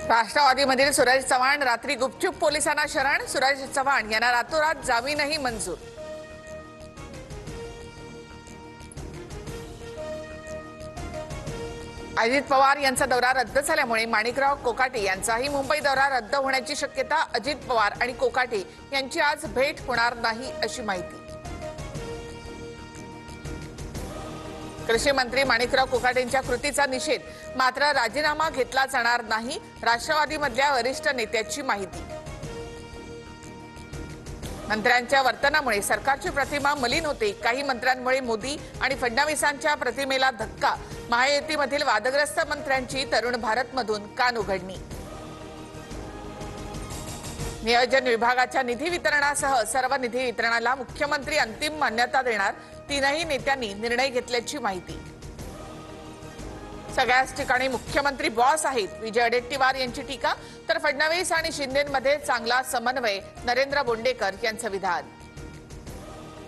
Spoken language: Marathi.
राष्ट्रवादीमधील सूरज चव्हाण रात्री गुपचूप पोलिसांना शरण। सूरज चव्हाण यांना रातोरात जामीनही मंजूर। अजित पवार यांचा दौरा रद्द झाल्यामुळे माणिकराव कोकाटे यांचाही मुंबई दौरा रद्द होण्याची शक्यता। अजित पवार आणि कोकाटे यांची आज भेट होणार नाही अशी माहिती। कृषी मंत्री माणिकराव कोकाटेंच्या कृतीचा निषेध, मात्र राजीनामा घेतला जाणार नाही, राष्ट्रवादीमधल्या वरिष्ठ नेत्याची माहिती। मंत्र्यांच्या वर्तनामुळे सरकारची प्रतिमा मलिन होते। काही मंत्र्यांमुळे मोदी आणि फडणवीसांच्या प्रतिमेला धक्का। महायुतीमधील वादग्रस्त मंत्र्यांची तरुण भारतमधून कान उघडणी। नियोजन विभागाच्या निधी वितरणासह सर्व निधी वितरणाला मुख्यमंत्री अंतिम मान्यता देणार। तीनही नेत्यांनी निर्णय घेतल्याची माहिती। सगळ्याच ठिकाणी मुख्यमंत्री बॉस आहेत, विजय वडेट्टीवार यांची टीका। तर फडणवीस आणि शिंदेंमध्ये चांगला समन्वय, नरेंद्र बोंडेकर यांचं विधान।